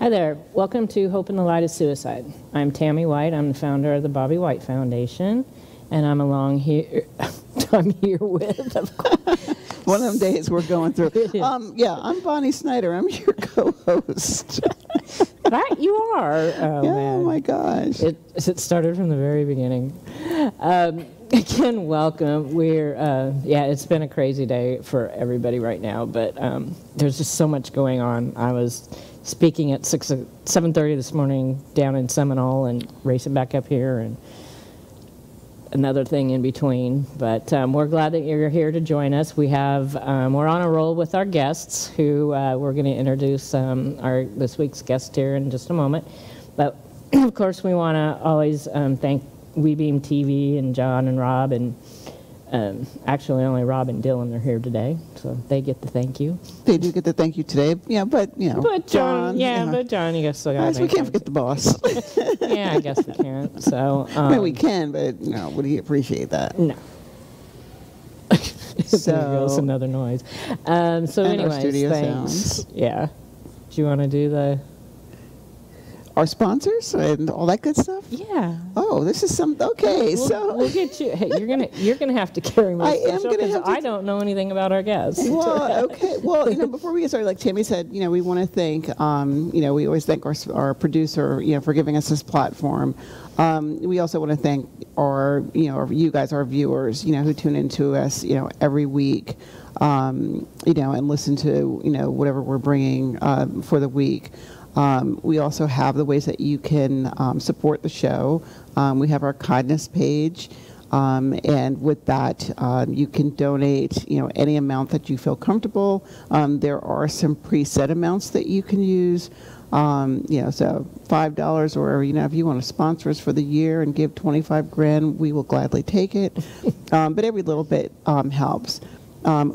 Hi there. Welcome to Hope in the Light of Suicide. I'm Tammy White. I'm the founder of the Bobby White Foundation, and I'm here with, of course. One of them days we're going through. Yeah, I'm Bonnie Snyder. I'm your co-host. That you are. Oh, yeah, man. Oh my gosh. It started from the very beginning. Again, welcome. It's been a crazy day for everybody right now, but there's just so much going on. I was speaking at 7:30 this morning down in Seminole and racing back up here and another thing in between. But we're glad that you're here to join us. We're on a roll with our guests who we're going to introduce this week's guest here in just a moment. But of course, we want to always thank WeBeam TV and John and Rob, and actually only Rob and Dylan are here today, so they get the thank you. They do get the thank you today, but John, but John, you guess still got. We can't forget the boss. Yeah, I guess we can't. So we can, but would he appreciate that? No. So there goes another noise. So anyways, our studio thanks. Sounds. Yeah. Do you want to do our sponsors and all that good stuff? Yeah. Oh, this is okay. We'll get you. Hey, you're gonna have to carry me. I don't know anything about our guests. Well, okay. Well, before we get started, like Tammy said, we want to thank, we always thank our producer, for giving us this platform. We also want to thank you guys, our viewers, who tune into us, every week, and listen to, whatever we're bringing for the week. We also have the ways that you can support the show. We have our kindness page, and with that, you can donate, any amount that you feel comfortable. There are some preset amounts that you can use. So $5 or, if you want to sponsor us for the year and give 25 grand, we will gladly take it. But every little bit helps.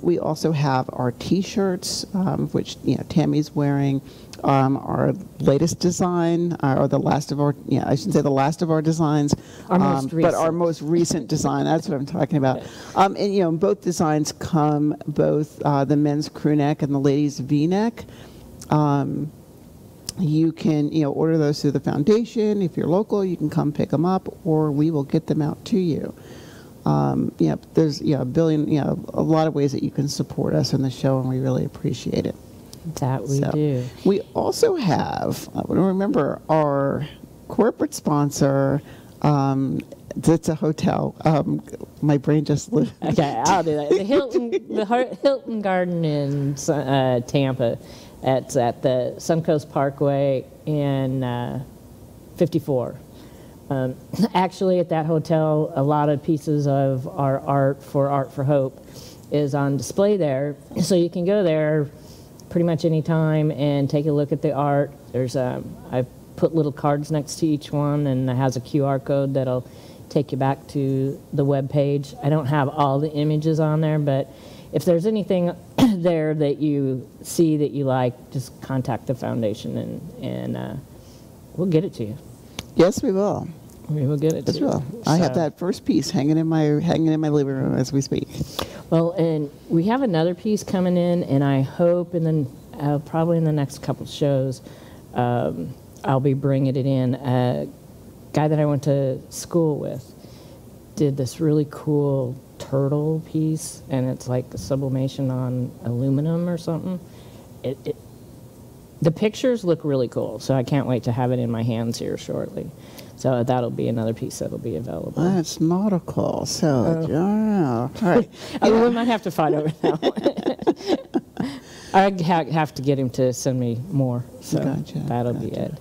We also have our T-shirts, which Tammy's wearing. Our latest design, or the last of our, I shouldn't say the last of our designs, but our most recent design. That's what I'm talking about. And both designs come both the men's crew neck and the ladies' V-neck. You can order those through the foundation. If you're local, you can come pick them up, or we will get them out to you. There's a lot of ways that you can support us in the show, and we really appreciate it. That we do. We also have, remember, our corporate sponsor. It's a hotel. My brain just. Okay, I'll do that. The Hilton Garden in Tampa. It's at the Suncoast Parkway in 54. Actually, at that hotel, a lot of pieces of our Art for Hope is on display there, so you can go there pretty much any time and take a look at the art. There's I've put little cards next to each one, and it has a QR code that'll take you back to the web page. I don't have all the images on there, but if there's anything there that you see that you like, just contact the foundation and we'll get it to you. Yes, we will. We will get it to you. I have that first piece hanging in my living room as we speak. Well, and we have another piece coming in, and I hope probably in the next couple of shows, I'll be bringing it in. A guy that I went to school with did this really cool turtle piece, and it's like a sublimation on aluminum or something. The pictures look really cool, so I can't wait to have it in my hands here shortly. So that'll be another piece that'll be available. That's nautical, so all right. We might have to fight over that one. I have to get him to send me more, so that'll be it.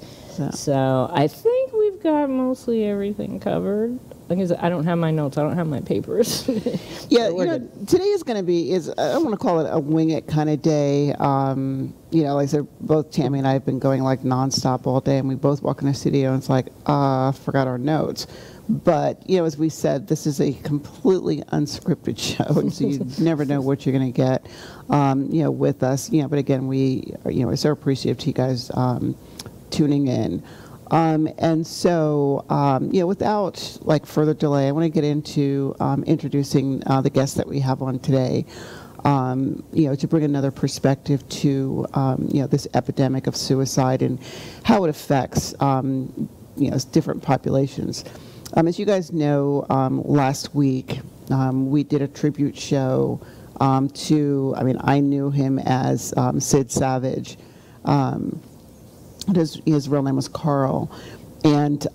So I think we've got mostly everything covered. I don't have my notes. I don't have my papers. Today is going to be, I don't want to call it a wing it kind of day. Like I said, both Tammy and I have been going like nonstop all day, and we both walk in the studio and it's like, forgot our notes. But, as we said, this is a completely unscripted show, and so you never know what you're going to get, with us. But again, we are so appreciative to you guys tuning in. And so, without further delay, I want to get into introducing the guests that we have on today. to bring another perspective to, this epidemic of suicide and how it affects, different populations. As you guys know, last week we did a tribute show I knew him as Sid Savage. His real name was Carl. And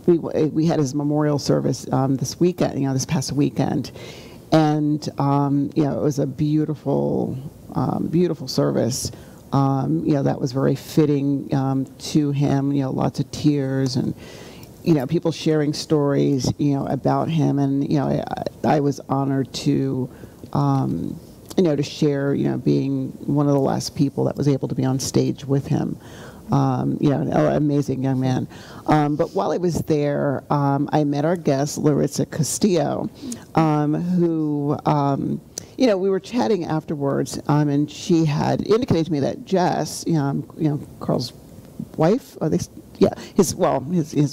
we had his memorial service this weekend, this past weekend. And, it was a beautiful, beautiful service. That was very fitting to him, lots of tears and, people sharing stories, about him. And, I was honored to, to share, being one of the last people that was able to be on stage with him. An amazing young man. But while I was there, I met our guest, Loritza Castillo, who, we were chatting afterwards, and she had indicated to me that Jess, Carl's wife, his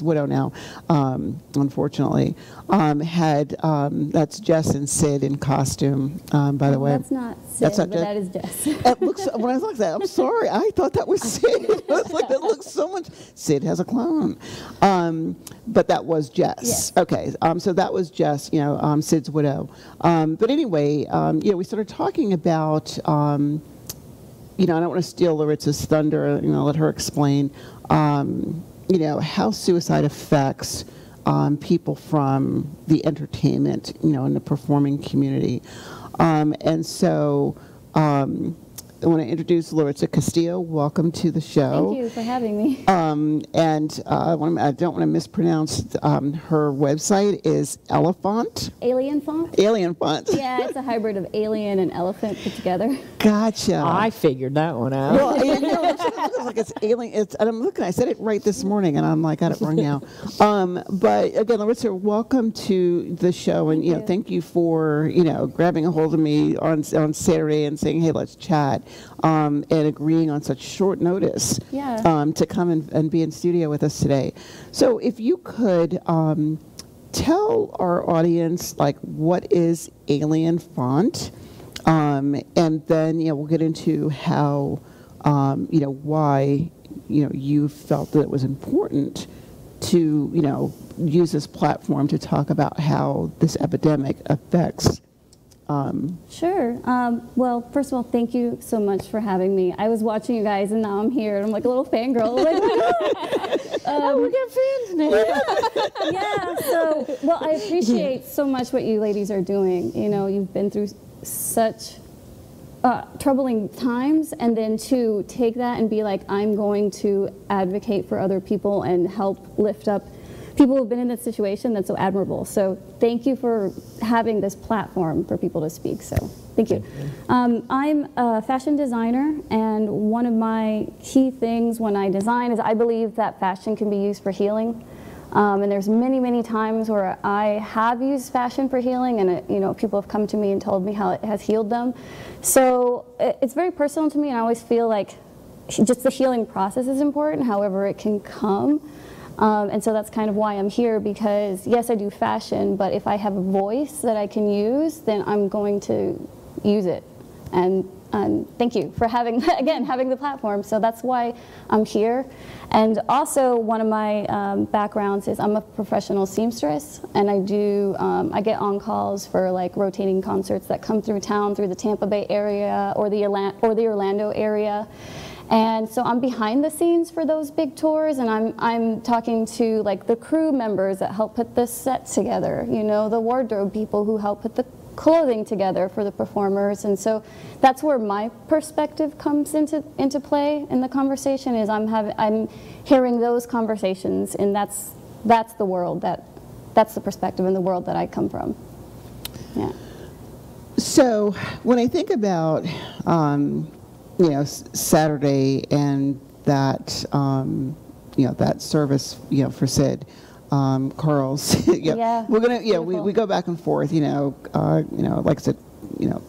widow now, unfortunately, that's Jess and Sid in costume, by the way. That's not Sid, that's not but that is Jess. It looks, when I looked at that, I'm sorry, I thought that was Sid. I was like, that looks so much. Sid has a clone. But that was Jess. Yes. Okay, so that was Jess, Sid's widow. But anyway, we started talking about, I don't want to steal Loritza's thunder, let her explain, how suicide affects people from the entertainment, and the performing community. And so I want to introduce Loritza Castillo. Welcome to the show. Thank you for having me. And I don't want to mispronounce her website is Alienphant. Alienphant? Alienphant. Yeah, it's a hybrid of alien and elephant put together. Gotcha. I figured that one out. Well, it looks like it's alien. And I'm looking. I said it right this morning, and I'm like, got it wrong now. But again, Loritza, welcome to the show, and thank you for grabbing a hold of me on Saturday and saying, hey, let's chat, and agreeing on such short notice, to come and be in studio with us today. So, if you could tell our audience, like, what is Alienphant? And then, we'll get into how, why, you felt that it was important to, use this platform to talk about how this epidemic affects. Sure. Well, first of all, thank you so much for having me. I was watching you guys, and now I'm here, and I'm like a little fangirl. Like, we got fans now. Yeah. So, well, I appreciate so much what you ladies are doing. You've been through such troubling times, and then to take that and be like, I'm going to advocate for other people and help lift up people who've been in this situation. That's so admirable. So thank you for having this platform for people to speak. So thank you. I'm a fashion designer, and one of my key things when I design is I believe that fashion can be used for healing. And there's many, many times where I have used fashion for healing, and people have come to me and told me how it has healed them. So it's very personal to me, and I always feel like just the healing process is important, however it can come. And so that's kind of why I'm here, because yes, I do fashion, but if I have a voice that I can use, then I'm going to use it. And thank you for having the platform. So that's why I'm here. And also, one of my backgrounds is I'm a professional seamstress, and I get on calls for like rotating concerts that come through town, through the Tampa Bay area or the Orlando area. And so I'm behind the scenes for those big tours, and I'm talking to like the crew members that help put the set together, the wardrobe people who help put the clothing together for the performers. And so that's where my perspective comes into play in the conversation, is I'm hearing those conversations, and that's the world that's the perspective in the world that I come from. Yeah. So when I think about Saturday and that that service for Sid, Carl's. Yeah, we're gonna. We go back and forth. Like I said,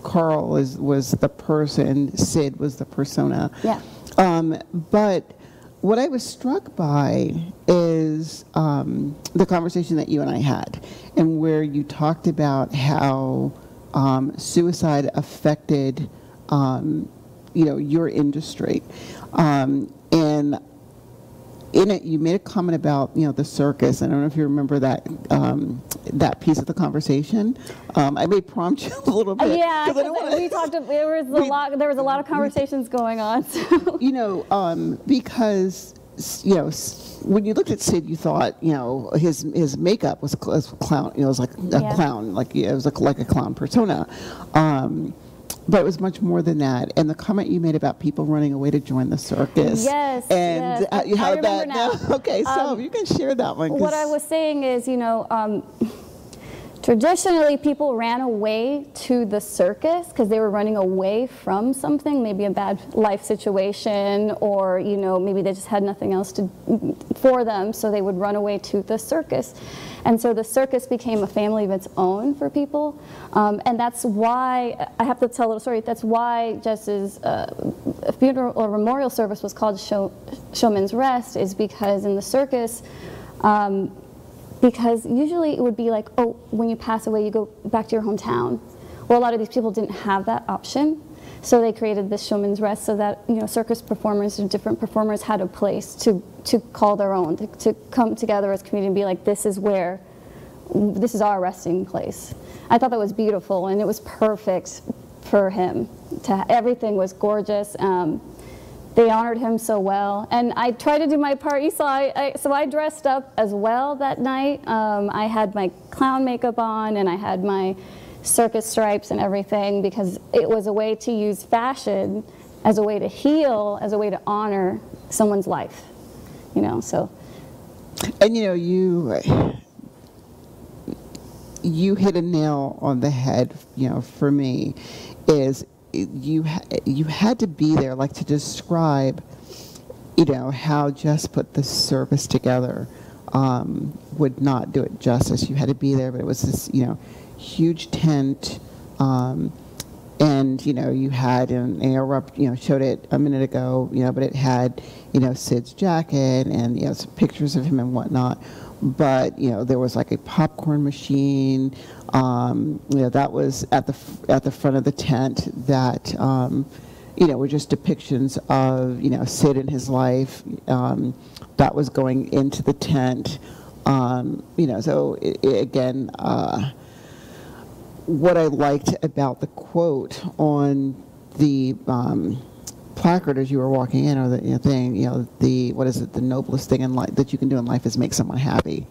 Carl was the person, Sid was the persona. Yeah. But what I was struck by is the conversation that you and I had, and where you talked about how suicide affected, your industry. And in it, you made a comment about, the circus. I don't know if you remember that that piece of the conversation. I may prompt you a little bit. Yeah, we talked. There was a lot of conversations going on. So. Because when you looked at Sid, you thought his makeup was clown. It was like a clown, it was like a clown persona. But it was much more than that. And the comment you made about people running away to join the circus. Yes. And yes. You have that now. Okay, so you can share that one. What I was saying is, traditionally people ran away to the circus because they were running away from something, maybe a bad life situation, or maybe they just had nothing else for them, so they would run away to the circus. And so the circus became a family of its own for people, and that's why, I have to tell a little story, that's why Jess's funeral or memorial service was called Showman's Rest, is because in the circus, because usually it would be like, oh, when you pass away, you go back to your hometown. Well, a lot of these people didn't have that option, so they created this Showman's Rest so that circus performers and different performers had a place to call their own, to come together as a community and be like, this is our resting place. I thought that was beautiful, and it was perfect for him. Everything was gorgeous. They honored him so well, and I tried to do my part. You saw, so I dressed up as well that night. I had my clown makeup on, and I had my circus stripes and everything, because it was a way to use fashion as a way to heal, as a way to honor someone's life, so. And you hit a nail on the head, for me, is you had to be there, to describe, how Jess put the service together would not do it justice. You had to be there, but it was this, huge tent, and you had, and showed it a minute ago, but it had, Sid's jacket and some pictures of him and whatnot. But there was like a popcorn machine. That was at the front of the tent. That were just depictions of Sid and his life. That was going into the tent. So again, what I liked about the quote on the placard as you were walking in, or the thing, what is it? The noblest thing in life that you can do in life is make someone happy.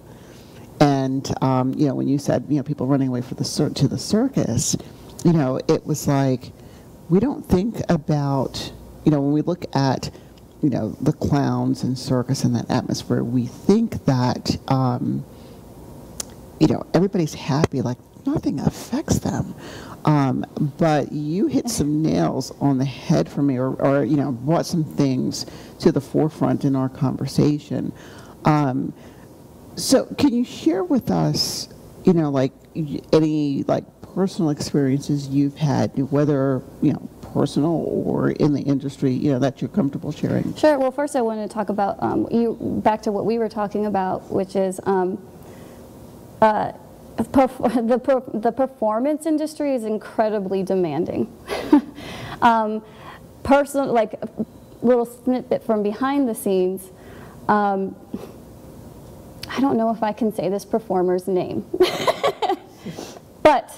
And when you said people running away to the circus, it was like, we don't think about when we look at the clowns and circus and that atmosphere, we think that everybody's happy, like nothing affects them. But you hit some nails on the head for me, or brought some things to the forefront in our conversation. So can you share with us, any personal experiences you've had, whether personal or in the industry, that you're comfortable sharing? Sure. Well, first I want to talk about back to what we were talking about, which is the performance industry is incredibly demanding. Personal, like a little snippet from behind the scenes. I don't know if I can say this performer's name, but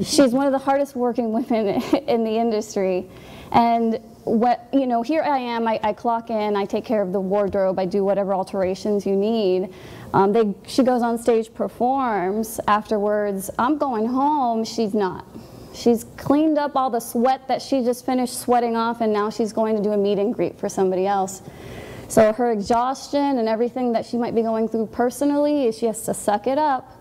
she's one of the hardest working women in the industry. And here I am, I clock in, I take care of the wardrobe, I do whatever alterations you need. She goes on stage, performs, afterwards, I'm going home, she's not. She's cleaned up all the sweat that she just finished sweating off, and now she's going to do a meet and greet for somebody else. So her exhaustion and everything that she might be going through personally, she has to suck it up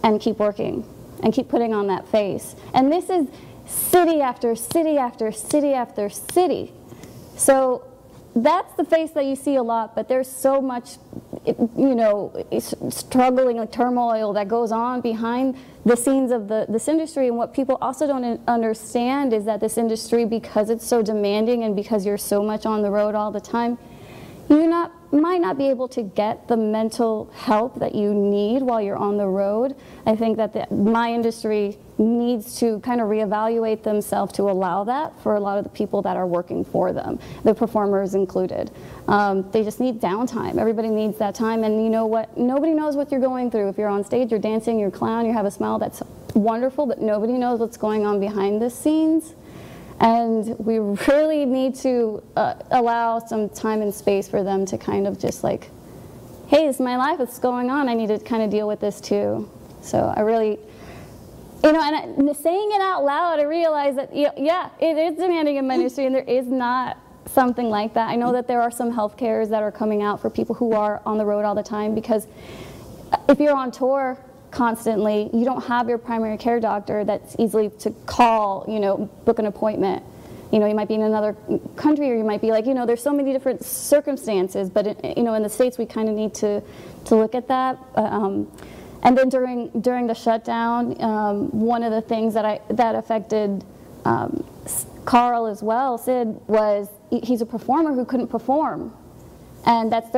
and keep working and keep putting on that face. And this is city after city after city after city. So that's the face that you see a lot, but there's so much, struggling, like turmoil that goes on behind the scenes of this industry. And what people also don't understand is that this industry, because it's so demanding and because you're so much on the road all the time, you're not might not be able to get the mental help that you need while you're on the road. I think that my industry needs to kind of reevaluate themselves to allow that for a lot of the people that are working for them, the performers included. They just need downtime. Everybody needs that time, and you know what? Nobody knows what you're going through. If you're on stage, you're dancing, you're a clown, you have a smile, that's wonderful, but nobody knows what's going on behind the scenes. And we really need to allow some time and space for them to kind of just like, hey, this is my life, what's going on? I need to kind of deal with this too. So I really, you know, and saying it out loud, I realize that, yeah, it is demanding in my industry, and there is not something like that. I know that there are some health cares that are coming out for people who are on the road all the time, because if you're on tour constantly, you don't have your primary care doctor that's easily to call, you know, book an appointment. You know, you might be in another country, or you might be like, you know, there's so many different circumstances, but you know, in the States we kind of need to look at that. And then during the shutdown, one of the things that affected Carl as well, Sid, was he's a performer who couldn't perform. And that's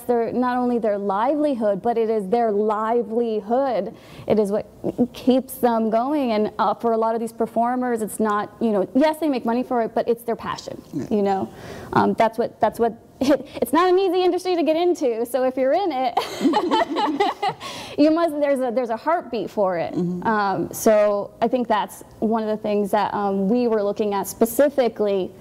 their not only their livelihood, but it is their livelihood. It is what keeps them going. And for a lot of these performers, it's not, you know, yes, they make money for it, but it's their passion. Yeah. You know, that's what. It's not an easy industry to get into. So if you're in it, you must. There's a heartbeat for it. Mm-hmm. So I think that's one of the things that we were looking at specifically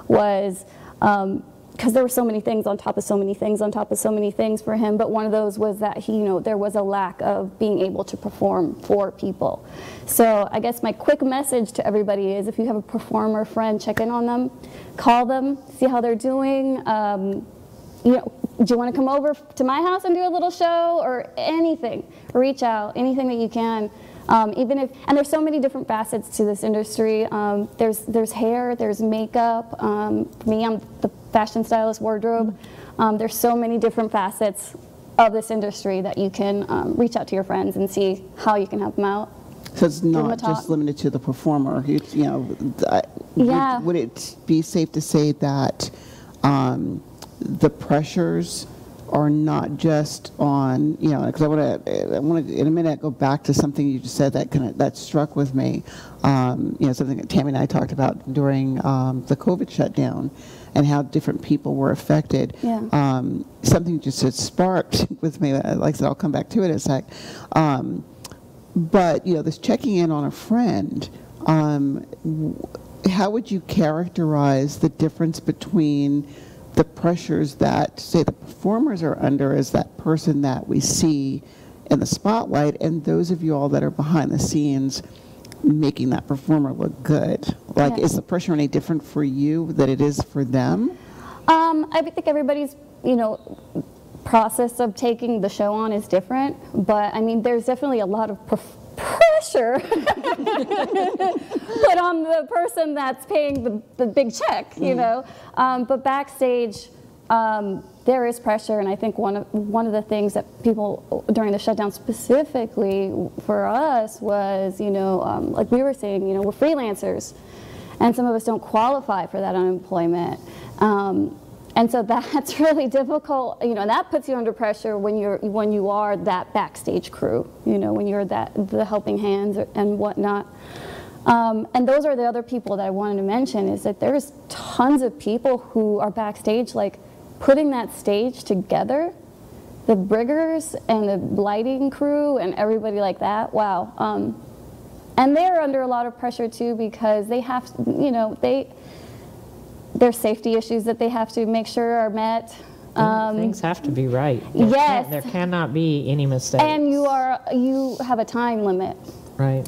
was. Because there were so many things on top of so many things on top of so many things for him, but one of those was that he, you know, there was a lack of being able to perform for people. So I guess my quick message to everybody is, if you have a performer friend, check in on them, call them, see how they're doing. You know, do you want to come over to my house and do a little show or anything? Reach out, anything that you can. Even if, and there's so many different facets to this industry. There's hair, there's makeup. Me, I'm the fashion stylist, wardrobe. There's so many different facets of this industry that you can reach out to your friends and see how you can help them out. So it's not just limited to the performer. You know, yeah. Would it be safe to say that the pressures are not just on, you know, because I want to in a minute go back to something you just said that struck with me. You know, something that Tammy and I talked about during the COVID shutdown, and how different people were affected. Yeah. Something just had sparked with me. Like I said, I'll come back to it in a sec. But you know, this checking in on a friend. How would you characterize the difference between the pressures that, say, the performers are under as that person that we see in the spotlight, and those of you all that are behind the scenes making that performer look good? Like, is the pressure any different for you than it is for them? I think everybody's, you know, process of taking the show on is different, but I mean, there's definitely a lot of pressure put on the person that's paying the big check, you know. But backstage, there is pressure, and I think one of the things that people during the shutdown specifically for us was, you know, like we were saying, you know, we're freelancers, and some of us don't qualify for that unemployment. And so that's really difficult, you know, and that puts you under pressure when you are that backstage crew, you know, when you're the helping hands and whatnot. And those are the other people that I wanted to mention, is that there's tons of people who are backstage, like putting that stage together, the briggers and the lighting crew and everybody like that. Wow. And they're under a lot of pressure too, because they have, you know, there's safety issues that they have to make sure are met. Things have to be right. Yes. There cannot be any mistakes. And you have a time limit. Right.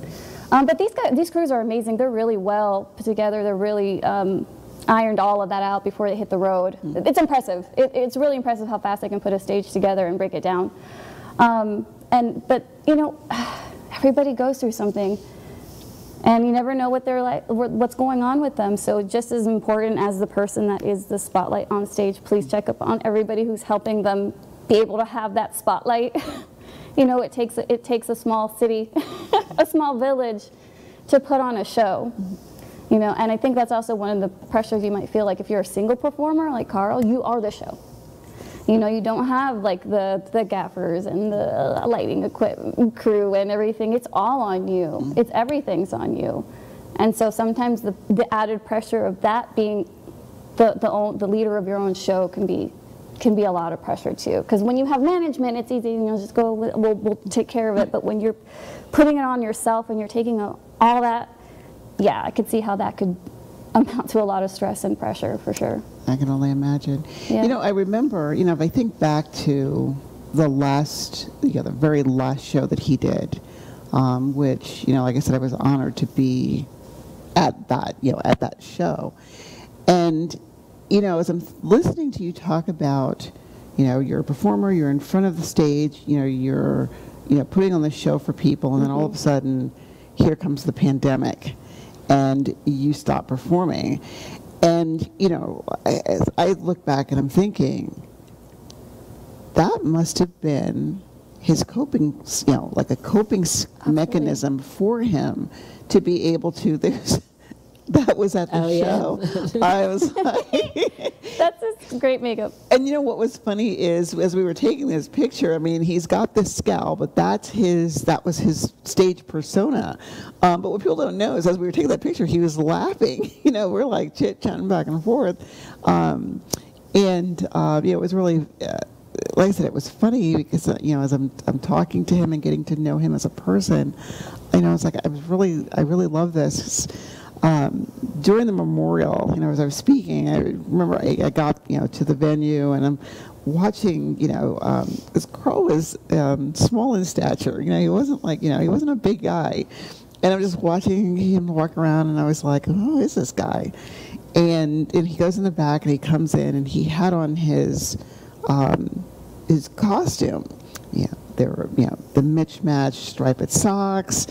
But these crews are amazing. They're really well put together. They're really ironed all of that out before they hit the road. It's impressive. It's really impressive how fast they can put a stage together and break it down. But you know, everybody goes through something. And you never know what they're like, what's going on with them. So just as important as the person that is the spotlight on stage, please check up on everybody who's helping them be able to have that spotlight. You know, it takes a small city, a small village, to put on a show. You know, and I think that's also one of the pressures you might feel like if you're a single performer like Carl, you are the show. You know, you don't have like the gaffers and the lighting equipment crew and everything. It's all on you. It's everything's on you. And so sometimes the added pressure of that being the leader of your own show can be a lot of pressure too. Because when you have management, it's easy, you know, just go, we'll take care of it. But when you're putting it on yourself and you're taking all that, yeah, I could see how that could amount to a lot of stress and pressure for sure. I can only imagine. Yeah. You know, I remember, you know, if I think back to the very last show that he did, which, you know, like I said, I was honored to be at that show. And, you know, as I'm listening to you talk about, you know, you're a performer, you're in front of the stage, you know, you're, you know, putting on the show for people, and then all of a sudden, here comes the pandemic, and you stop performing. And, you know, as I look back and I'm thinking, that must have been his coping, you know, like a coping mechanism for him to be able to, that was at the show. Yeah. I was like... That's just great makeup. And you know what was funny is, as we were taking this picture, I mean, he's got this scowl, but that was his stage persona. But what people don't know is, as we were taking that picture, he was laughing. You know, we're like chit-chatting back and forth. It was really... like I said, it was funny because, you know, as I'm talking to him and getting to know him as a person, you know, it's like, I really love this. During the memorial, you know, as I was speaking, I remember I got, you know, to the venue, and I'm watching, you know, this Carl was small in stature. You know, he wasn't a big guy. And I'm just watching him walk around, and I was like, who is this guy? And he goes in the back, and he comes in, and he had on his costume. Yeah, there were, you know, the mismatched striped socks.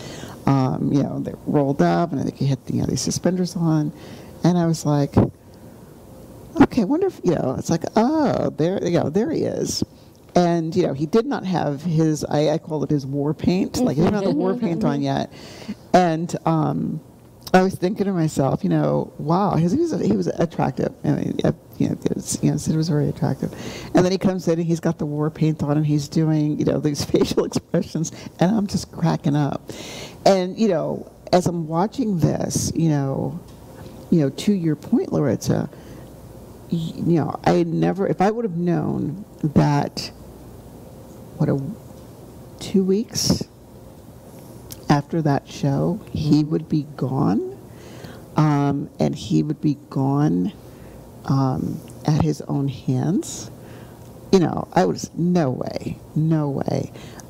You know, they rolled up, and I think he had, you know, these suspenders on, and I was like, okay, I wonder if, you know, it's like, oh, there he is. And, you know, he did not have his, I call it his war paint, like he didn't have the war paint on yet. And I was thinking to myself, you know, wow, he was attractive. I mean, Sid was very attractive. And then he comes in, and he's got the war paint on, and he's doing, you know, these facial expressions, and I'm just cracking up. And, you know, as I'm watching this, you know, to your point, Loritza, you know, if I would have known that, 2 weeks after that show, he would be gone, and he would be gone at his own hands, you know, I was, no way.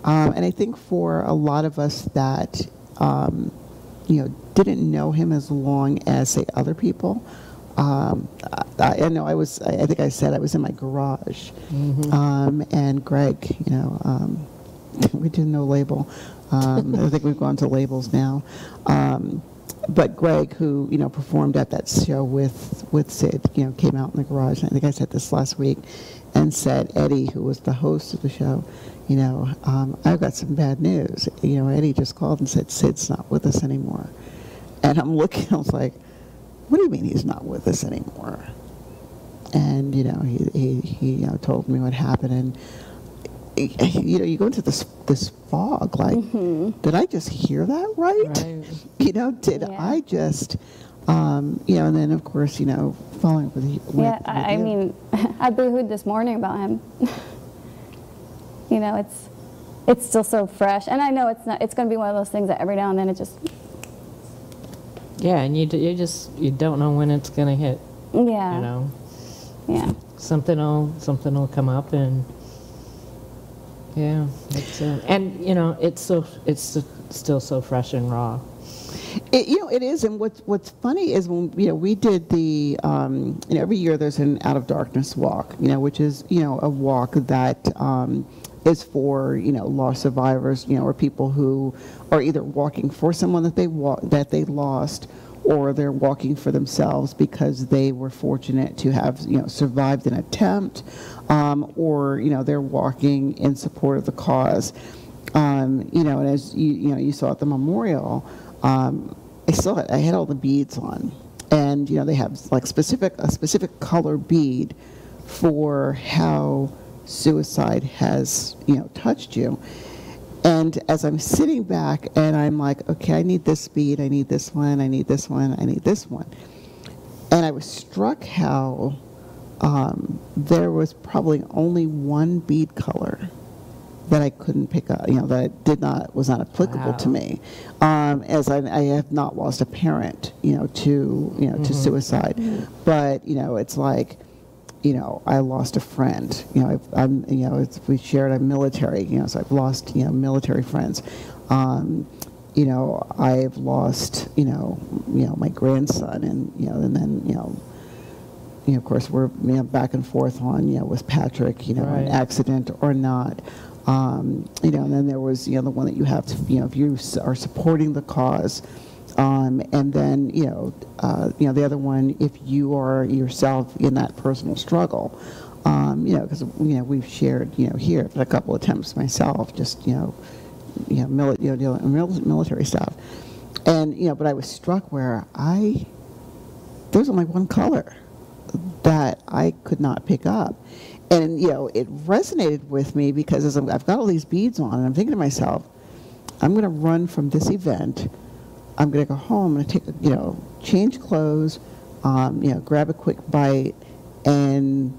And I think for a lot of us that, you know, didn't know him as long as, say, other people, I know I think I said I was in my garage, and Greg, you know, we did no label. I think we've gone to labels now. But Greg, who, you know, performed at that show with Sid, you know, came out in the garage. And I think I said this last week, and said, Eddie, who was the host of the show, you know, I've got some bad news. You know, Eddie just called and said, Sid's not with us anymore. And I'm looking, I was like, what do you mean he's not with us anymore? And, you know, he you know, told me what happened. And, you know, you go into this fog, like, did I just hear that right? You know, did I just, you know, and then, of course, you know, following with I mean, I boohooed this morning about him. You know, it's still so fresh. And I know it's going to be one of those things that every now and then it just... Yeah, and you don't know when it's going to hit. Yeah. You know? Yeah. Something will come up, and... Yeah, and you know, it's still so fresh and raw. You know, it is, and what's funny is when, you know, we did the, you know, every year there's an Out of Darkness walk, you know, which is, you know, a walk that is for, you know, lost survivors, you know, or people who are either walking for someone that they lost, or they're walking for themselves because they were fortunate to have, you know, survived an attempt, or, you know, they're walking in support of the cause. You know, and as you saw at the memorial, I saw it. I had all the beads on, and, you know, they have like a specific color bead for how suicide has, touched you. And as I'm sitting back and I'm like, okay, I need this bead, I need this one, I need this one, I need this one. And I was struck how there was probably only one bead color that I couldn't pick up, that was not applicable to me. As I have not lost a parent, to suicide. But, it's like, I lost a friend. We shared a military, so I've lost, military friends. I've lost, my grandson, and then, of course, we're back and forth on, was Patrick, Right. an accident or not. And then there was, the one that you have to, if you are supporting the cause. And then, the other one, if you are yourself in that personal struggle, because, we've shared, here a couple of times myself, just, military stuff. And, but I was struck where there's only one color that I could not pick up. And, it resonated with me because as I've got all these beads on and I'm thinking to myself, I'm going to run from this event. I'm going to go home and take, change clothes, grab a quick bite and,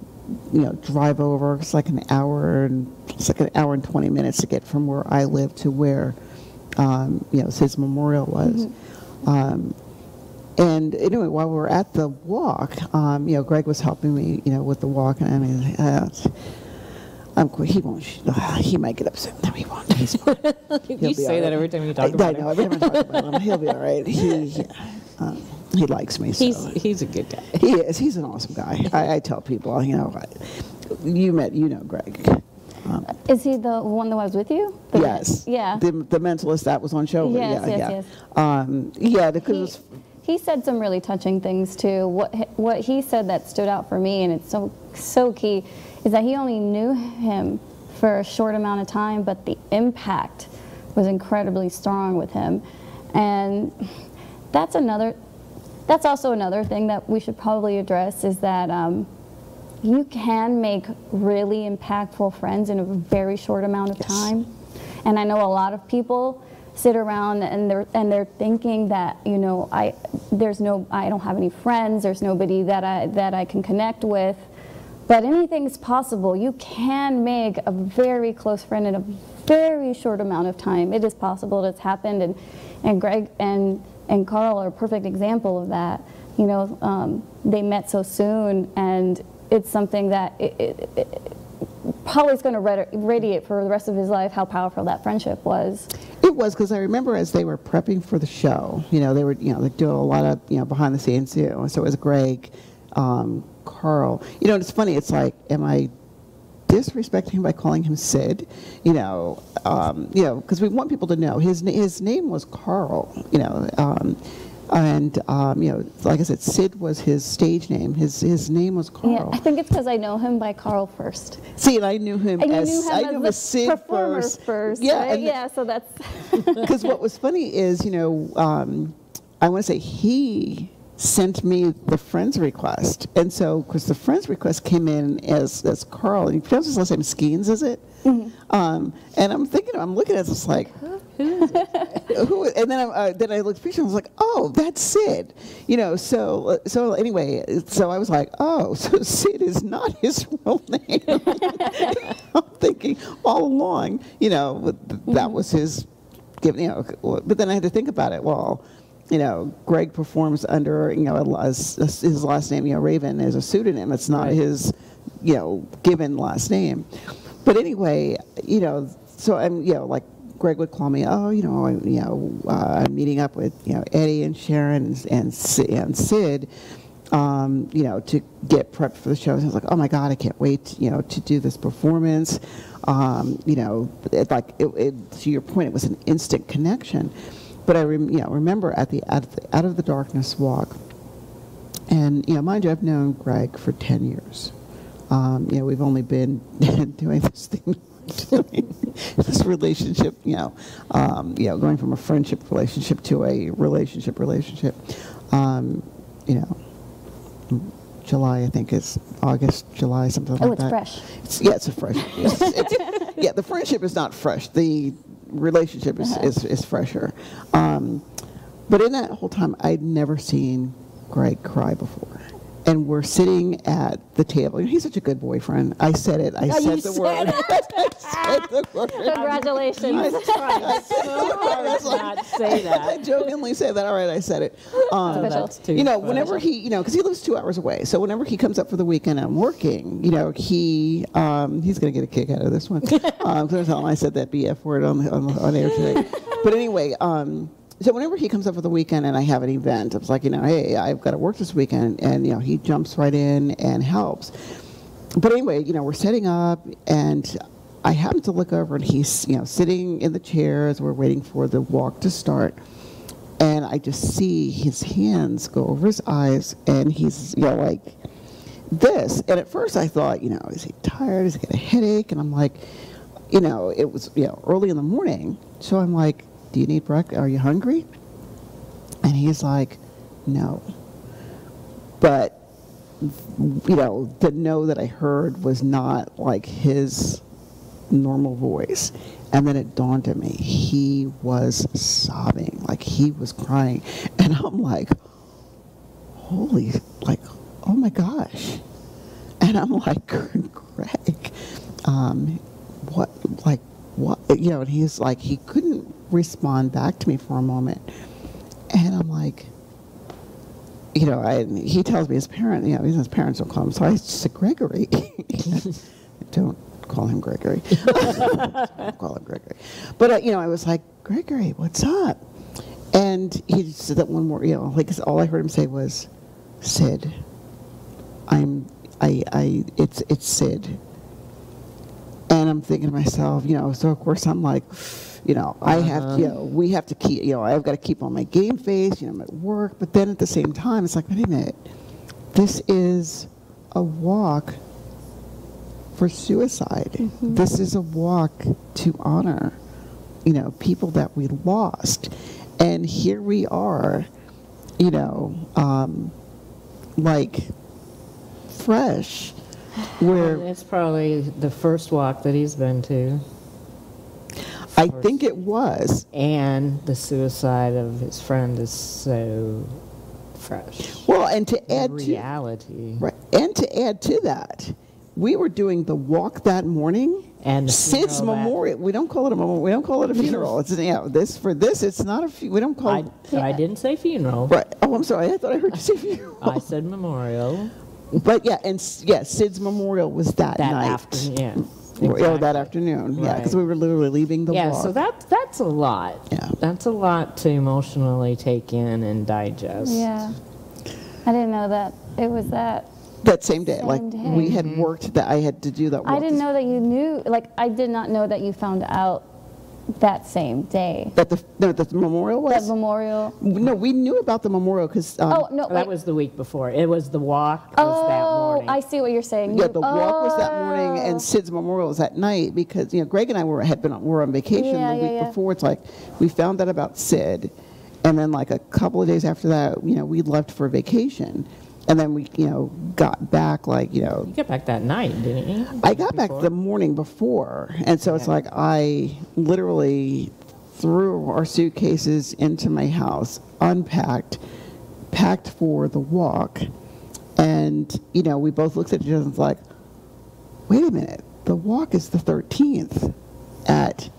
drive over. It's like an hour and 20 minutes to get from where I live to where, Sid's memorial was. And anyway, while we were at the walk, Greg was helping me, with the walk, and I mean, he won't. He might get upset. No, he won't. He's fine. You say that every time you talk about him. I know. Every time I talk about him, he'll be all right. He likes me. So. He's a good guy. He is. He's an awesome guy. I tell people, you met, Greg. Is he the one that was with you? Yes. Yeah. The mentalist that was on show. Yes. Because he said some really touching things too. What he said that stood out for me, and it's so key, is that he only knew him for a short amount of time, but the impact was incredibly strong with him. And that's also another thing that we should probably address, is that you can make really impactful friends in a very short amount of time. And I know a lot of people sit around and they're thinking that, I don't have any friends, there's nobody that I can connect with. But anything's possible. You can make a very close friend in a very short amount of time. It is possible. It's happened, and Greg and Carl are a perfect example of that. They met so soon, and it's something that it probably is going to radiate for the rest of his life how powerful that friendship was. It was, because I remember as they were prepping for the show, they were, like doing a lot of, behind the scenes too. So it was Greg, Carl. It's funny. It's like, am I disrespecting him by calling him Sid? Because we want people to know his name was Carl. Like I said, Sid was his stage name. His name was Carl. Yeah, I think it's because I know him by Carl first. See, and I knew him as Sid first. Yeah, right? So that's because what was funny is, I want to say he sent me the friends request, and so because the friends request came in as Carl, and he pronounced his last name Skeens, is it? And I'm looking at this like, who is it? Who? And then I looked at the picture and I was like, oh, that's Sid. So anyway, so I was like, oh, so Sid is not his real name. I'm thinking all along, that was his given, but then I had to think about it. Well, Greg performs under, his last name, Raven, is a pseudonym. It's not his, given last name. But anyway, so I'm, like Greg would call me, I'm meeting up with, Eddie and Sharon and Sid, to get prepped for the show. So I was like, oh my God, I can't wait, to do this performance. To your point, it was an instant connection. But I remember at the Out of the Darkness walk, and mind you, I've known Greg for 10 years. We've only been doing this thing, this relationship, going from a friendship relationship to a relationship. July, I think it's August, July, something like that. Oh, it's fresh. It's a fresh. Yeah, the friendship is not fresh. The relationship is fresher. But in that whole time, I'd never seen Greg cry before. And we're sitting at the table. He's such a good boyfriend. I said it. I said the word. I said the word. Congratulations. I not say that. I jokingly say that. All right, I said it. That's too Whenever he, because he lives 2 hours away. So whenever he comes up for the weekend and I'm working, he's going to get a kick out of this one. I said that BF word on air today. But anyway, so whenever he comes up for the weekend and I have an event, it's like, hey, I've got to work this weekend. And, he jumps right in and helps. But anyway, we're setting up and I happen to look over and he's, sitting in the chair as we're waiting for the walk to start. And I just see his hands go over his eyes and he's, like this. And at first I thought, is he tired? Is he got a headache? And I'm like, it was, early in the morning. So I'm like, do you need breakfast? Are you hungry? And he's like, no. But, the no that I heard was not like his normal voice. And then it dawned on me, he was sobbing, like he was crying. And I'm like, oh my gosh. And I'm like, Greg, what? And he's like, he couldn't respond back to me for a moment. And I'm like, he tells me his parents don't call him. So I said, Gregory. Don't call him Gregory. Don't call him Gregory. But, I was like, Gregory, what's up? And he just said that one more, all I heard him say was, Sid. It's Sid. And I'm thinking to myself, so of course I'm like, I have to, we have to keep, I've got to keep on my game face, I'm at work. But then at the same time, it's like, wait a minute, this is a walk for suicide. Mm-hmm. This is a walk to honor, people that we lost. And here we are, like fresh. Where it's probably the first walk that he's been to. I think it was. And the suicide of his friend is so fresh. Well, and to add reality. Right. And to add to that, we were doing the walk that morning. And Sid's memorial. We don't call it a memorial. We don't call it a funeral. It's it's not a. We don't call it. I didn't say funeral. Right. Oh, I'm sorry. I thought I heard you say funeral. I said memorial. But Sid's memorial was that night. Afternoon. Yeah. Exactly. Or that afternoon. Right. Yeah, because we were literally leaving the walk. Yeah, so that's a lot. Yeah. That's a lot to emotionally take in and digest. Yeah. I didn't know that it was that same day. We had worked that I had to do that walk. I didn't know that you knew, I did not know that you found out that same day. That the memorial was? That memorial? No, we knew about the memorial because... that was the week before. It was the walk was that morning. I see what you're saying. Yeah, the walk was that morning and Sid's memorial was that night because, Greg and I were on vacation the week before. It's like we found out about Sid and then like a couple of days after that, we left for vacation. And then we, got back You got back that night, didn't you? I got back the morning before. And so it's like I literally threw our suitcases into my house, unpacked, packed for the walk. And, we both looked at each other and was like, wait a minute, the walk is the 13th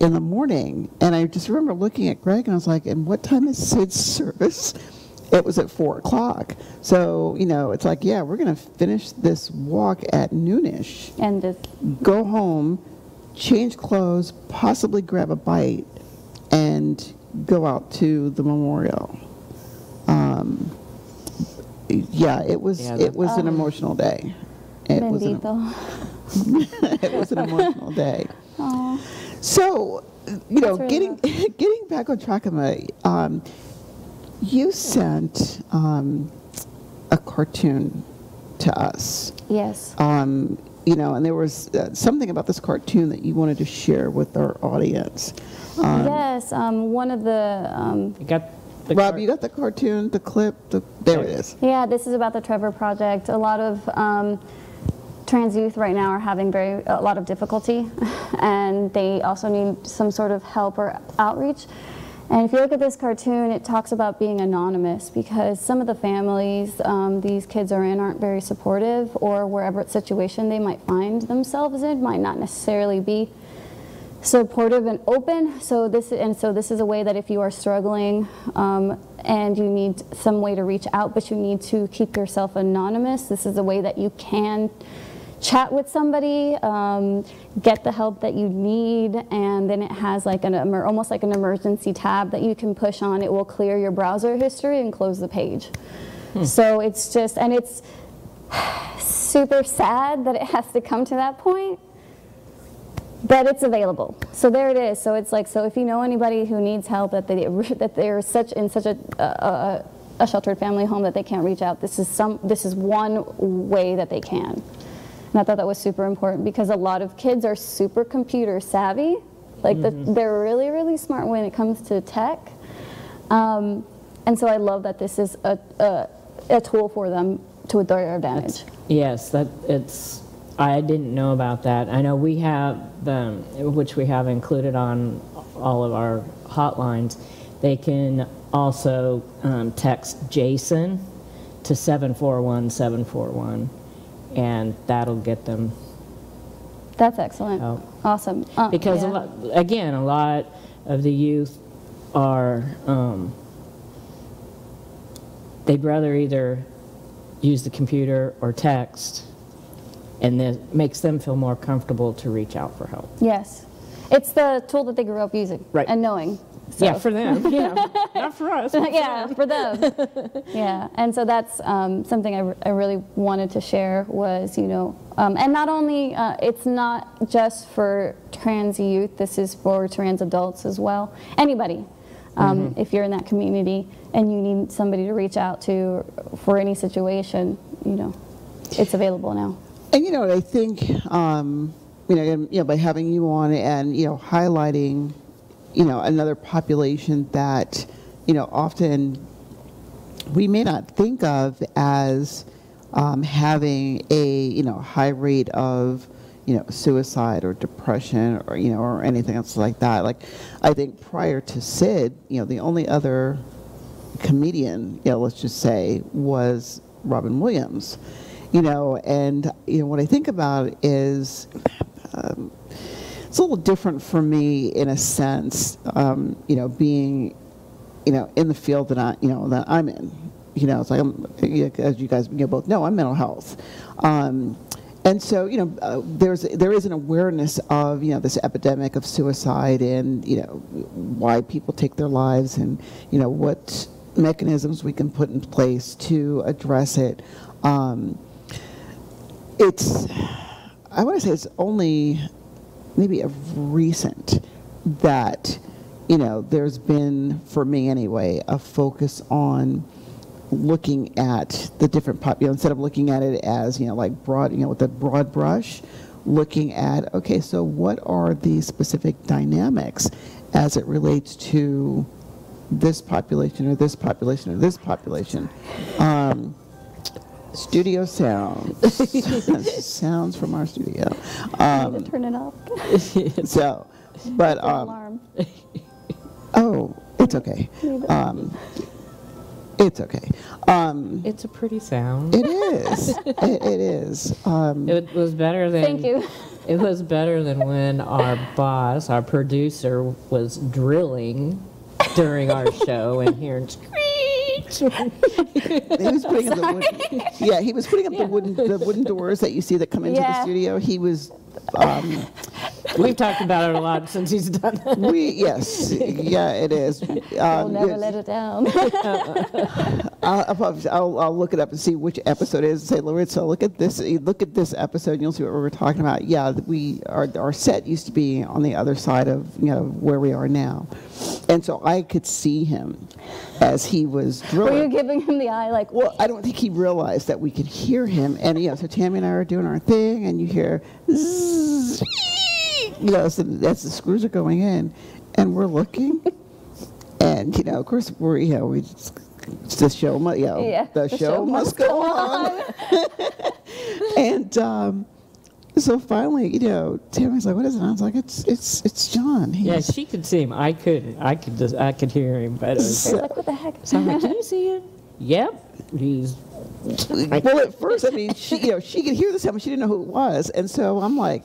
in the morning. And I just remember looking at Greg and I was like, and what time is Sid's service? It was at 4 o'clock. So, it's like, we're going to finish this walk at noonish. And just go home, change clothes, possibly grab a bite, and go out to the memorial. It was an emotional day. It was an emotional day. Aww. So, really getting back on track of you sent a cartoon to us. Yes. And there was something about this cartoon that you wanted to share with our audience. Yes. One of the. You got Rob, you got the cartoon, the clip, there it is. Yeah, this is about the Trevor Project. A lot of trans youth right now are having a lot of difficulty, and they also need some sort of help or outreach. And if you look at this cartoon, it talks about being anonymous, because some of the families these kids are in aren't very supportive, or wherever situation they might find themselves in might not necessarily be supportive and open. So this is a way that if you are struggling and you need some way to reach out, but you need to keep yourself anonymous, this is a way that you can chat with somebody, get the help that you need, and then it has like almost like an emergency tab that you can push on. It will clear your browser history and close the page. So it's just, and it's super sad that it has to come to that point, but it's available. So there it is. So it's like, so if you know anybody who needs help, that they're in such a sheltered family home that they can't reach out, this is one way that they can. And I thought that was super important, because a lot of kids are super computer savvy. Like they're really, really smart when it comes to tech. And so I love that this is a tool for them to their advantage. Yes, I didn't know about that. I know we have, which we have included on all of our hotlines, they can also text Jason to 741-741. And that'll get them. That's excellent. Help. Awesome. Because yeah. a lot of the youth are, they'd rather either use the computer or text, and it makes them feel more comfortable to reach out for help. Yes. It's the tool that they grew up using and knowing. So. Yeah, for them. Yeah, not for us. Yeah, for them. Yeah, and so that's something I really wanted to share was, and not only, it's not just for trans youth, this is for trans adults as well. Anybody, if you're in that community and you need somebody to reach out to for any situation, it's available now. And I think, by having you on and, highlighting another population that, often we may not think of as having a, high rate of, suicide or depression or, or anything else like that. Like, I think prior to Sid, the only other comedian, let's just say, was Robin Williams, and, what I think about is, it's a little different for me in a sense, being, in the field that that I'm in. It's like, as you guys both know, I'm mental health. And so, there is an awareness of, this epidemic of suicide and, why people take their lives and, what mechanisms we can put in place to address it. I want to say it's only maybe of recent that, there's been, for me anyway, a focus on looking at the different instead of looking at it as, like broad, with a broad brush, looking at, okay, so what are the specific dynamics as it relates to this population or this population or this population. Studio sounds. Sounds from our studio. I need to turn it off. So, but alarm. Oh, it's okay. It's okay. It's a pretty sound. It is. It is. It was better than. Thank you. It was better than when our boss, our producer, was drilling during our show and hearing screech. He was putting up he was putting up the wooden doors that you see that come into the studio. He was. We've talked about it a lot since he's done that. It is. We'll never let it down. I'll look it up and see which episode it is and say, Loritza, look at this episode and you'll see what we were talking about. Yeah, our set used to be on the other side of where we are now. And so I could see him as he was drilling. Were you giving him the eye like? Well, I don't think he realized that we could hear him. And so Tammy and I are doing our thing and you hear zzz, so as the screws are going in and we're looking And, you know, of course, we're, you know, the show, you know, Yeah, the show must go on. And so finally, you know, Tammy's like, what is it? I was like, it's John. Yeah, she could see him. I couldn't. I could hear him, but it was, Like, what the heck? so I'm like, can you see him? Yep. He's. Well, at first, I mean, she, you know, she could hear the sound, but she didn't know who it was. And so I'm like,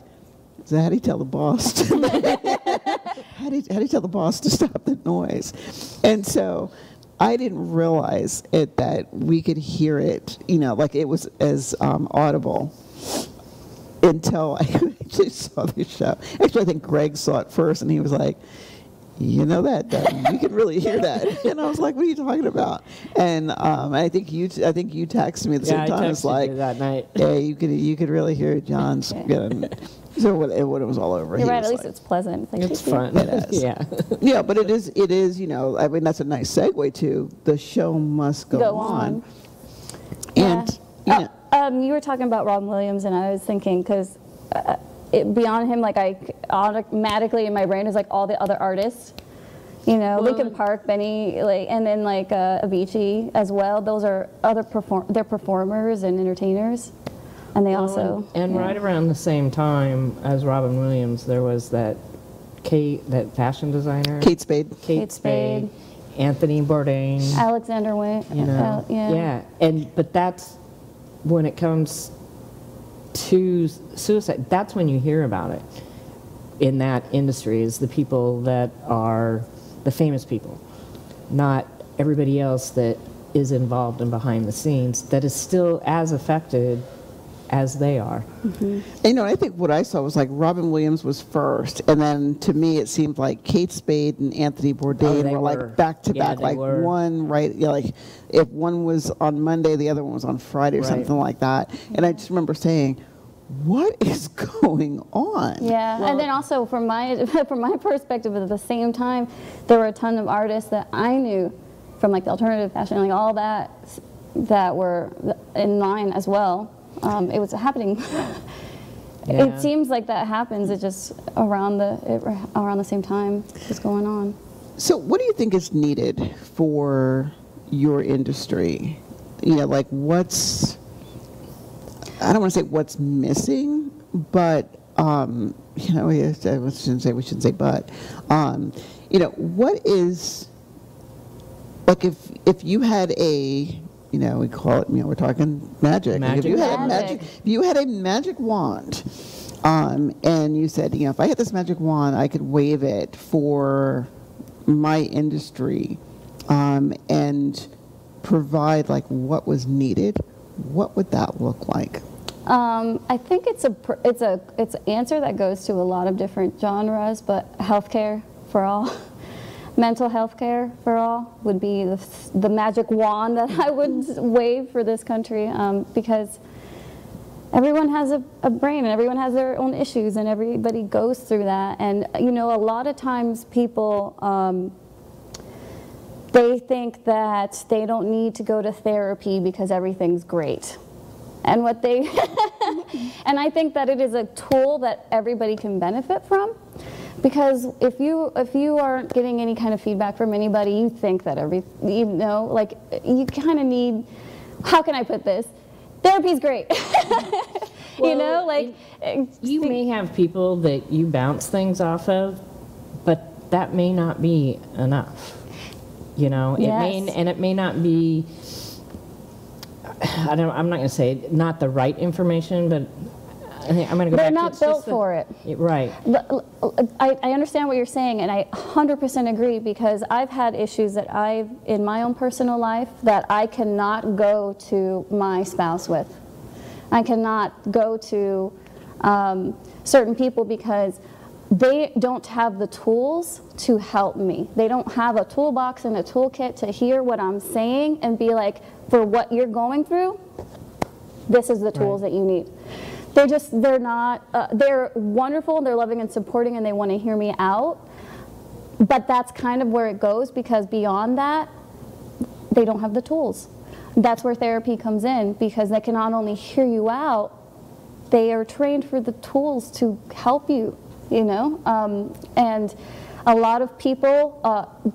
so how do you tell the boss? How do you tell the boss to stop the noise? And so I didn't realize that we could hear it, you know, like it was as audible until I actually saw the show. Actually, I think Greg saw it first, and he was like, you know that you can really hear that. And I was like, what are you talking about? And I think you texted me at the same time. It's like, that night. yeah, you could really hear John's. So when it was all over, You're right. At was least like, it's pleasant. It's, like, It's fun. It is. Yeah. yeah, but it is. You know, I mean, that's a nice segue to the show must go on. And Yeah. You were talking about Robin Williams, and I was thinking, because beyond him, like, I automatically in my brain is like all the other artists, you know, Linkin Park, Benny, like, and then like Avicii as well. Those are other they're performers and entertainers, and they also and right around the same time as Robin Williams, there was that fashion designer, Kate Spade. Kate Spade, Anthony Bourdain, Alexander Wang, you know, but that's when it comes to suicide. That's when you hear about it in that industry, is the people that are the famous people, not everybody else that is involved and behind the scenes that is still as affected as they are. And, you know, I think what I saw was like Robin Williams was first, and then to me it seemed like Kate Spade and Anthony Bourdain were like back to back, like one like if one was on Monday, the other one was on Friday or something like that. And I just remember saying, what is going on? Yeah, and then also from my perspective, at the same time, there were a ton of artists that I knew from like the alternative fashion, like all that were in line as well. It was happening. It seems like that happens. It just around the same time is going on. So, what do you think is needed for your industry? You know, like I don't want to say what's missing, but you know, we shouldn't say but. You know, what is, like, if you had a, you know, we call it, you know, we're talking magic. If you had a magic wand, and you said, you know, if I had this magic wand, I could wave it for my industry, and provide like what was needed, what would that look like? I think it's an answer that goes to a lot of different genres, but healthcare for all. Mental health care for all would be the magic wand that I would wave for this country, because everyone has a brain and everyone has their own issues and everybody goes through that. And, you know, a lot of times people, they think that they don't need to go to therapy because everything's great. And and I think that it is a tool that everybody can benefit from. Because if you aren't getting any kind of feedback from anybody, you think that you know, like, you kind of need, how can I put this? Therapy's great. Well, you know, like, you may have people that you bounce things off of, but that may not be enough. You know, it may not be, I'm not going to say not the right information, but I think I'm going to go back to they're not built for it. Right. I understand what you're saying, and I 100% agree, because I've had issues that in my own personal life, that I cannot go to my spouse with. I cannot go to certain people because they don't have the tools to help me. They don't have a toolbox and a toolkit to hear what I'm saying and be like, for what you're going through, this is the tools that you need. They're not, they're wonderful, they're loving and supporting, and they want to hear me out, but that's kind of where it goes, because beyond that, they don't have the tools. That's where therapy comes in, because they can not only hear you out, they are trained for the tools to help you, you know? And a lot of people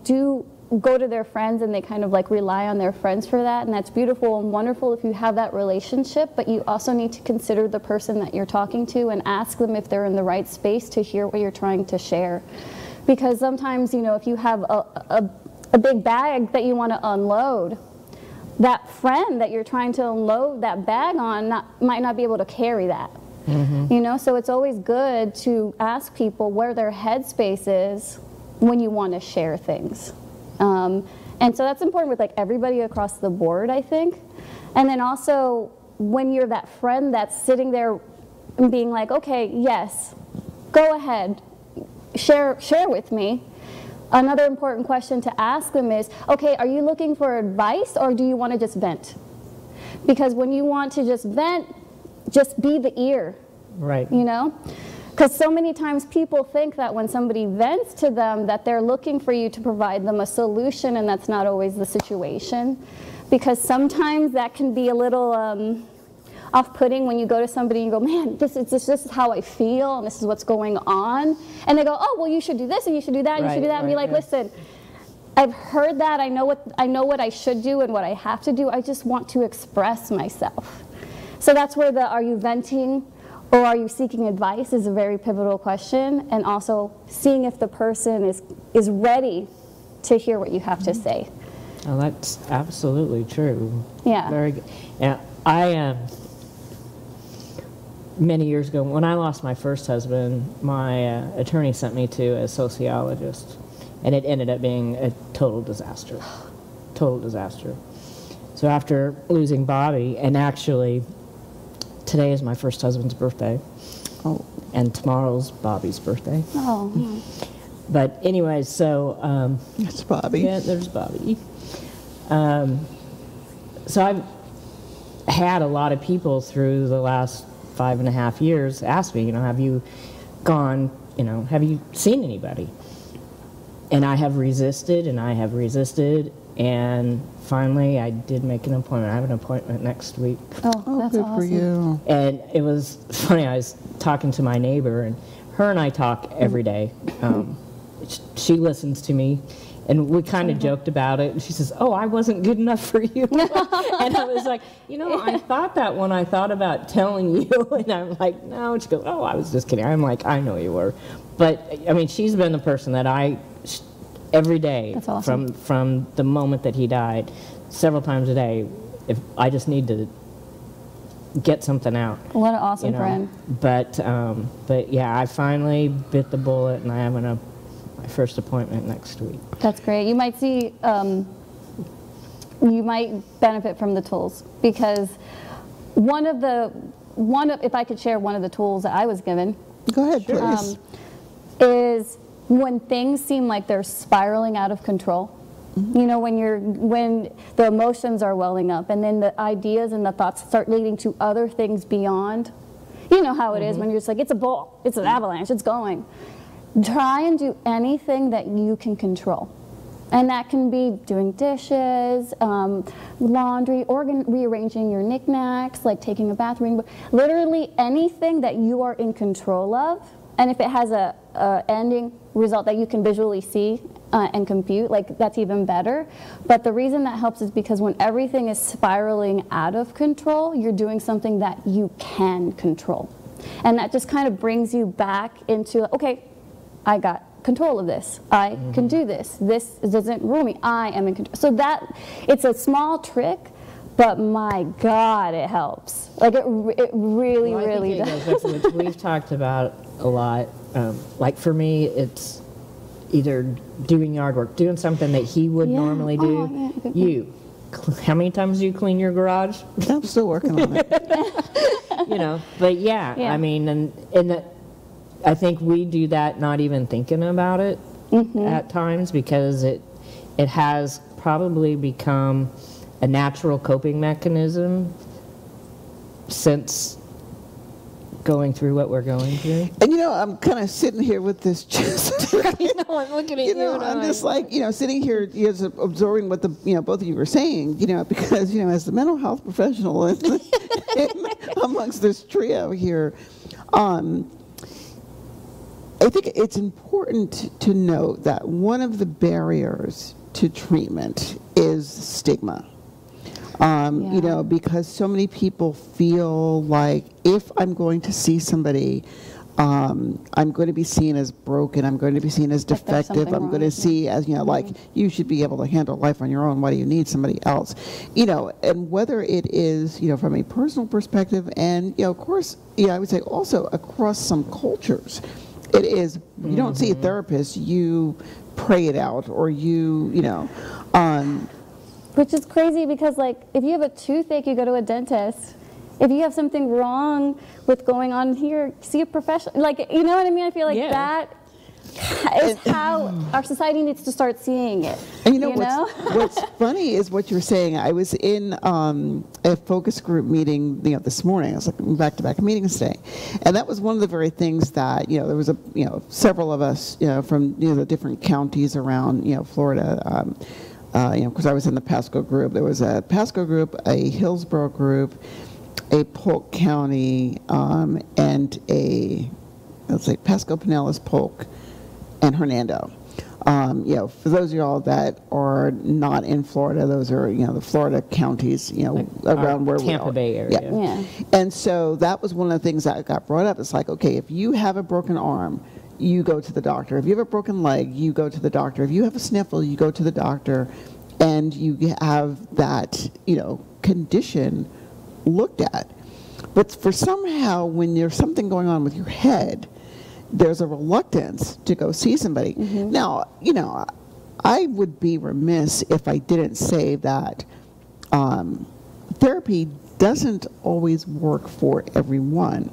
do go to their friends and they kind of like rely on their friends for that, and that's beautiful and wonderful if you have that relationship, but you also need to consider the person that you're talking to and ask them if they're in the right space to hear what you're trying to share. Because sometimes, you know, if you have a big bag that you want to unload, that friend that you're trying to unload that bag on might not be able to carry that. You know, so it's always good to ask people where their headspace is when you want to share things. And so that's important with like everybody across the board, I think. And then also when you're that friend that's sitting there and being like, okay, yes, go ahead, share with me. Another important question to ask them is, okay, are you looking for advice or do you want to just vent? Because when you want to just vent, just be the ear. Right. You know? Because so many times people think that when somebody vents to them that they're looking for you to provide them a solution, and that's not always the situation. Because sometimes that can be a little off-putting when you go to somebody and you go, man, this is how I feel and this is what's going on. And they go, oh, well, you should do this and you should do that and you should do that. And be like, listen, I've heard that. I know what I should do and what I have to do. I just want to express myself. So that's where the are you venting or are you seeking advice is a very pivotal question, and also seeing if the person is ready to hear what you have to say. Oh, that's absolutely true. Yeah. Very good. Yeah, I many years ago, when I lost my first husband, my attorney sent me to a sociologist, and it ended up being a total disaster. Total disaster. So after losing Bobby, and actually, today is my first husband's birthday. Oh. And tomorrow's Bobby's birthday. Oh. Yeah. But anyway, so... That's Bobby. Yeah, there's Bobby. So I've had a lot of people through the last 5.5 years ask me, you know, have you gone, you know, have you seen anybody? And I have resisted, and I have resisted, and finally I did make an appointment. I have an appointment next week. Oh, that's good awesome. for you. And it was funny, I was talking to my neighbor, and her and I talk every day. She listens to me, and we kind of joked about it. And she says, oh, I wasn't good enough for you. And I was like, you know, I thought that when I thought about telling you. And I'm like, no. And she goes, oh, I was just kidding. I'm like, I know you were. But, I mean, she's been the person that every day, That's awesome. from the moment that he died, several times a day, if I just need to get something out. What an awesome you know. friend. But yeah, I finally bit the bullet, and I have my first appointment next week. That's great. You might see, you might benefit from the tools, because if I could share one of the tools that I was given. Go ahead, please. Is when things seem like they're spiraling out of control. You know, when the emotions are welling up, and then the ideas and the thoughts start leading to other things beyond. You know how it is when you're just like, it's a ball, it's an avalanche, it's going. Try and do anything that you can control. And that can be doing dishes, laundry, rearranging your knickknacks, like taking a bath, literally anything that you are in control of. And if it has a ending result that you can visually see and compute, like that's even better. But the reason that helps is because when everything is spiraling out of control, you're doing something that you can control. And that just kind of brings you back into, okay, I got control of this. I can do this. This doesn't rule me. I am in control. So that, it's a small trick, but my God, it helps. Like it really, Well, really does. Which we've talked about a lot. Like for me, it's either doing yard work, doing something that he would normally do. Oh, yeah. How many times do you clean your garage? I'm still working on it. You know, but yeah. I mean, and I think we do that not even thinking about it at times, because it has probably become a natural coping mechanism since going through what we're going through. And you know, I'm kind of sitting here with this chest. You know, I'm looking at you. know, I'm just like, you know, sitting here, just absorbing what both of you were saying, you know, because, you know, as the mental health professional amongst this trio here, I think it's important to note that one of the barriers to treatment is stigma. You know, because so many people feel like if I'm going to see somebody, I'm going to be seen as broken, I'm going to be seen as defective, I'm going to see as, you know, like, you should be able to handle life on your own, why do you need somebody else? You know, and whether it is, you know, from a personal perspective and, you know, of course, I would say also across some cultures, it is, you don't see a therapist, you pray it out, or you know. Which is crazy because, like, if you have a toothache, you go to a dentist. If you have something wrong with going on here, see a professional. Like, you know what I mean? I feel like that is how our society needs to start seeing it. And you know, what's funny is what you're saying. I was in a focus group meeting, you know, this morning. I was like back-to-back meetings today, and that was one of the very things that, you know, there was several of us, you know, from, you know, the different counties around, you know, Florida. You know, because I was in the Pasco group. There was a Pasco group, a Hillsborough group, a Polk County, and a, let's say, Pasco, Pinellas, Polk, and Hernando. You know, for those of y'all that are not in Florida, those are, you know, the Florida counties, you know, like around where we are. Tampa Bay area. Yeah. And so that was one of the things that got brought up. It's like, okay, if you have a broken arm, you go to the doctor. If you have a broken leg, you go to the doctor. If you have a sniffle, you go to the doctor, and you have that, you know, condition looked at. But for somehow, when there's something going on with your head, there's a reluctance to go see somebody. Now, you know, I would be remiss if I didn't say that therapy doesn't always work for everyone.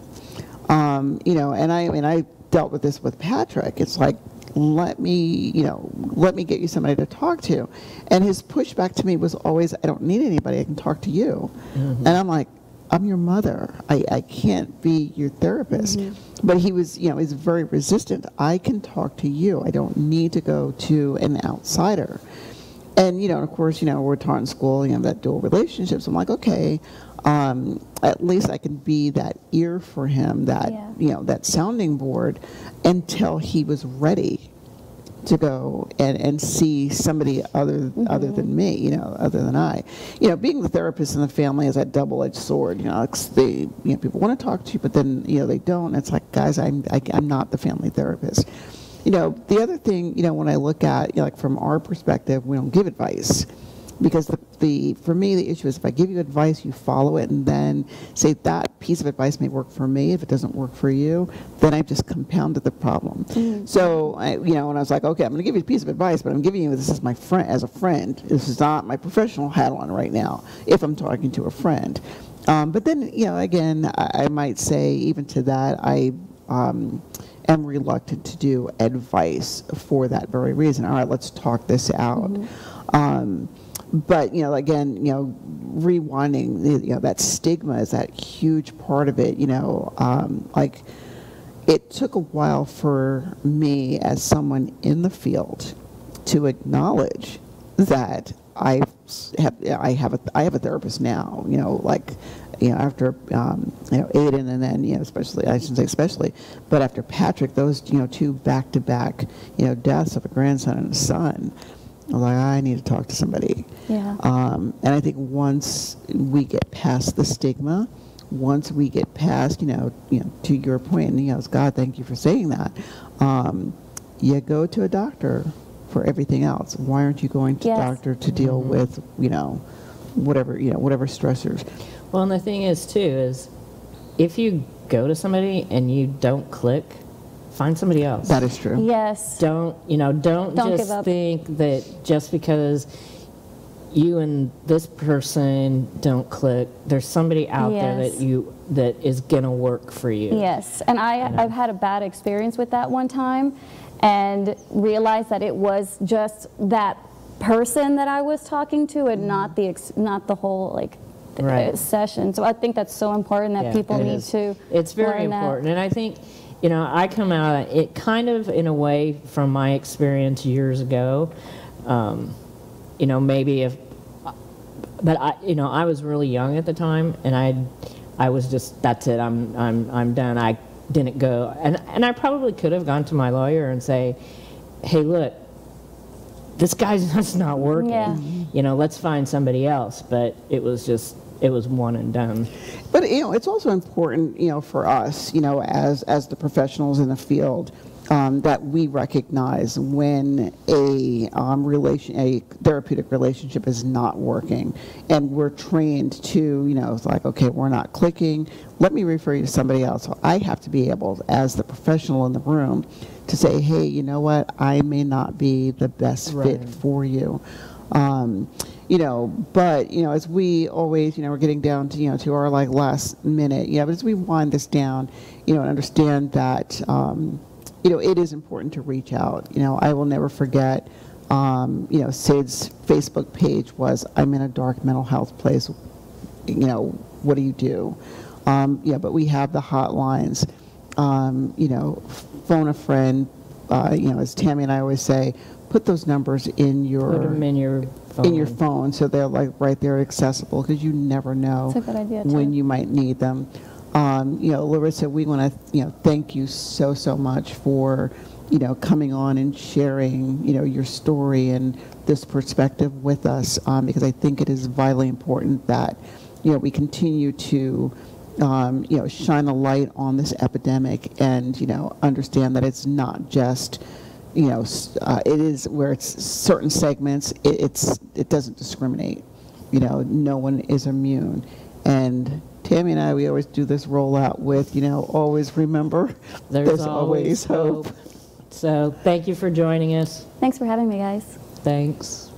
You know, and I dealt with this with Patrick. It's like, let me get you somebody to talk to. And his pushback to me was always, I don't need anybody, I can talk to you. And I'm like, I'm your mother. I can't be your therapist. But he was, you know, he's very resistant. I can talk to you. I don't need to go to an outsider. And, you know, of course, you know, we're taught in school, you know, that dual relationships. I'm like, okay, at least I can be that ear for him, that, you know, that sounding board, until he was ready to go and see somebody other than me, you know, other than I. You know, being the therapist in the family is that double-edged sword. You know, people want to talk to you, but then, you know, they don't. It's like, guys, I'm not the family therapist. You know, the other thing, you know, when I look at, you know, like from our perspective, we don't give advice. Because for me, the issue is if I give you advice, you follow it, and then say that piece of advice may work for me. If it doesn't work for you, then I've just compounded the problem. So, you know, when I was like, okay, I'm going to give you a piece of advice, but I'm giving you this as my friend, as a friend. This is not my professional hat on right now, if I'm talking to a friend. But then, you know, again, I might say even to that, I am reluctant to do advice for that very reason. All right, let's talk this out. But, you know, again, you know, rewinding, you know, that stigma is that huge part of it, you know. Like, it took a while for me as someone in the field to acknowledge that I have a therapist now, you know, like, you know, after, you know, Aiden, and then, you know, especially, I shouldn't say especially, but after Patrick, those, you know, two back-to-back, you know, deaths of a grandson and a son, I was like, I need to talk to somebody. And I think once we get past the stigma, once we get past, you know, to your point, and, you know, God, thank you for saying that, you go to a doctor for everything else. Why aren't you going to a doctor to deal with, you know, whatever stressors? Well, and the thing is, too, is if you go to somebody and you don't click, find somebody else. That is true. Yes. Don't just think that just because you and this person don't click, there's somebody out there that is gonna work for you. Yes, and I've had a bad experience with that one time, and realized that it was just that person that I was talking to, and not the whole, like, session. So I think that's so important that people need to. It's very important, and I think, you know, I come out it kind of in a way from my experience years ago. You know, maybe but I was really young at the time, and I was just, that's it. I'm done. I didn't go. And I probably could have gone to my lawyer and say, hey, look, this guy's just not working. Yeah. You know, let's find somebody else. But it was one and done. But, you know, it's also important, you know, for us, you know, as the professionals in the field, that we recognize when a therapeutic relationship is not working, and we're trained to, you know, it's like, okay, we're not clicking, let me refer you to somebody else. So I have to be able, as the professional in the room, to say, hey, you know what, I may not be the best fit for you. You know, but, you know, as we always, you know, we're getting down to, you know, to our like last minute, but as we wind this down, you know, and understand that, you know, it is important to reach out. You know, I will never forget, you know, Sid's Facebook page was, I'm in a dark mental health place. You know, what do you do? But we have the hotlines, you know, phone a friend, you know, as Tammy and I always say, put those numbers in your, Put them in your phone. So they're like right there accessible, because you never know That's a good idea, when too. you might need them. You know, Loritza, we want to, you know, thank you so much for, you know, coming on and sharing, you know, your story and this perspective with us, because I think it is vitally important that, you know, we continue to, you know, shine a light on this epidemic and, you know, understand that it's not just, you know, it is where it's certain segments, it doesn't discriminate. You know, no one is immune. And Tammy and I, we always do this rollout with, you know, always remember, there's always hope. So thank you for joining us. Thanks for having me, guys. Thanks.